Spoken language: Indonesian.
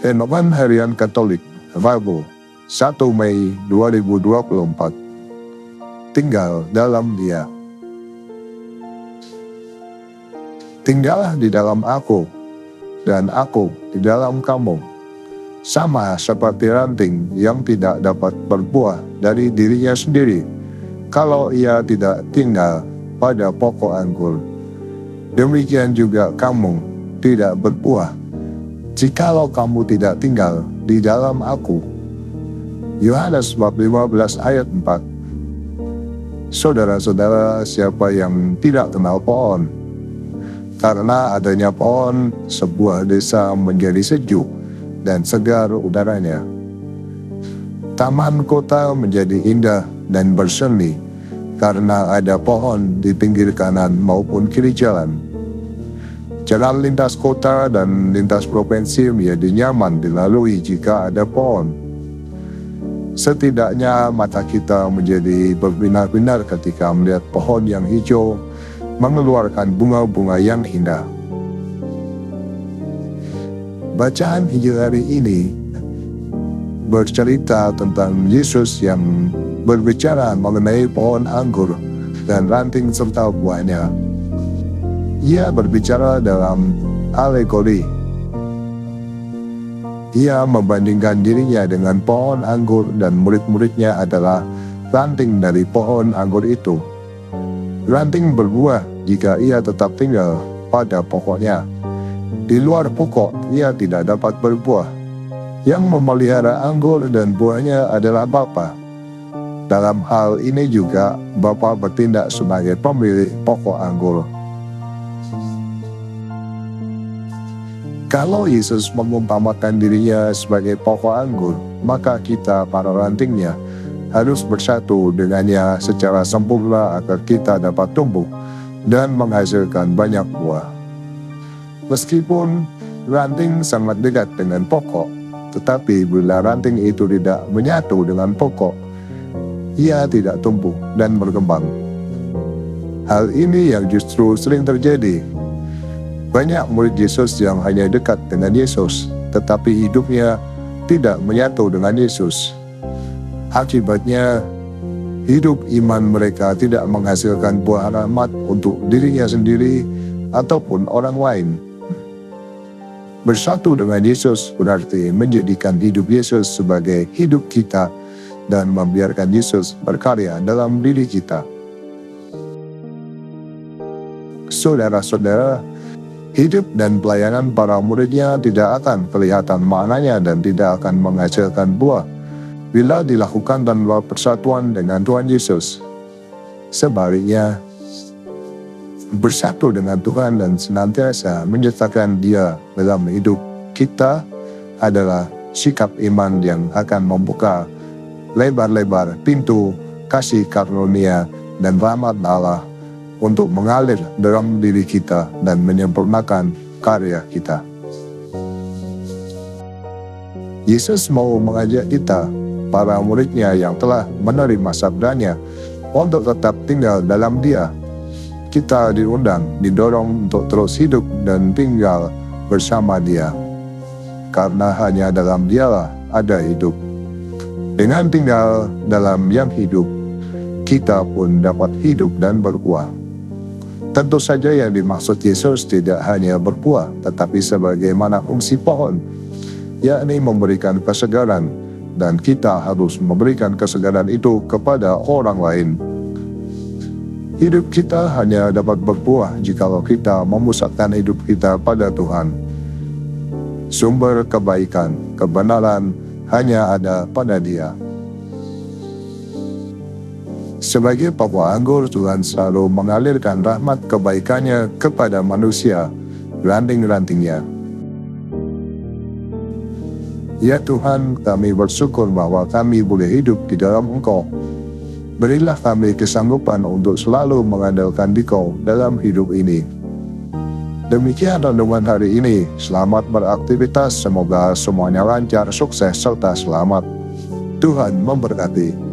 Renungan Harian Katolik, Rabu, 1 Mei 2024. Tinggal dalam Dia. Tinggallah di dalam aku, dan aku di dalam kamu. Sama seperti ranting yang tidak dapat berbuah dari dirinya sendiri, kalau ia tidak tinggal pada pokok anggur. Demikian juga kamu tidak berbuah, jikalau kamu tidak tinggal di dalam aku. Yohanes bab 15 ayat 4. Saudara-saudara, siapa yang tidak kenal pohon? Karena adanya pohon, sebuah desa menjadi sejuk dan segar udaranya. Taman kota menjadi indah dan berseni karena ada pohon di pinggir kanan maupun kiri jalan. Jalan lintas kota dan lintas provinsi menjadi nyaman dilalui jika ada pohon. Setidaknya mata kita menjadi berbinar-binar ketika melihat pohon yang hijau mengeluarkan bunga-bunga yang indah. Bacaan Injil hari ini bercerita tentang Yesus yang berbicara mengenai pohon anggur dan ranting serta buahnya. Ia berbicara dalam alegori. Ia membandingkan dirinya dengan pohon anggur dan murid-muridnya adalah ranting dari pohon anggur itu. Ranting berbuah jika ia tetap tinggal pada pokoknya. Di luar pokok, ia tidak dapat berbuah. Yang memelihara anggur dan buahnya adalah Bapa. Dalam hal ini juga, Bapa bertindak sebagai pemilik pokok anggur. Kalau Yesus mengumpamakan dirinya sebagai pokok anggur, maka kita para rantingnya harus bersatu dengannya secara sempurna agar kita dapat tumbuh dan menghasilkan banyak buah. Meskipun ranting sangat dekat dengan pokok, tetapi bila ranting itu tidak menyatu dengan pokok, ia tidak tumbuh dan berkembang. Hal ini yang justru sering terjadi. Banyak murid Yesus yang hanya dekat dengan Yesus, tetapi hidupnya tidak menyatu dengan Yesus. Akibatnya, hidup iman mereka tidak menghasilkan buah rahmat untuk dirinya sendiri ataupun orang lain. Bersatu dengan Yesus berarti menjadikan hidup Yesus sebagai hidup kita dan membiarkan Yesus berkarya dalam diri kita. Saudara-saudara, hidup dan pelayanan para muridnya tidak akan kelihatan maknanya dan tidak akan menghasilkan buah bila dilakukan tanpa persatuan dengan Tuhan Yesus. Sebaliknya, bersatu dengan Tuhan dan senantiasa menyertakan Dia dalam hidup kita adalah sikap iman yang akan membuka lebar-lebar pintu kasih karunia dan rahmat Allah untuk mengalir dalam diri kita dan menyempurnakan karya kita. Yesus mau mengajak kita, para muridnya yang telah menerima sabdanya, untuk tetap tinggal dalam Dia. Kita diundang, didorong untuk terus hidup dan tinggal bersama Dia. Karena hanya dalam Dialah ada hidup. Dengan tinggal dalam yang hidup, kita pun dapat hidup dan berbuah. Tentu saja yang dimaksud Yesus tidak hanya berbuah, tetapi sebagaimana fungsi pohon, yakni memberikan kesegaran, dan kita harus memberikan kesegaran itu kepada orang lain. Hidup kita hanya dapat berbuah jikalau kita memusatkan hidup kita pada Tuhan. Sumber kebaikan, kebenaran hanya ada pada Dia. Sebagai pokok anggur, Tuhan selalu mengalirkan rahmat kebaikannya kepada manusia, ranting-rantingnya. Ya Tuhan, kami bersyukur bahwa kami boleh hidup di dalam Engkau. Berilah kami kesanggupan untuk selalu mengandalkan Dikau dalam hidup ini. Demikian renungan hari ini. Selamat beraktivitas, semoga semuanya lancar, sukses, serta selamat. Tuhan memberkati.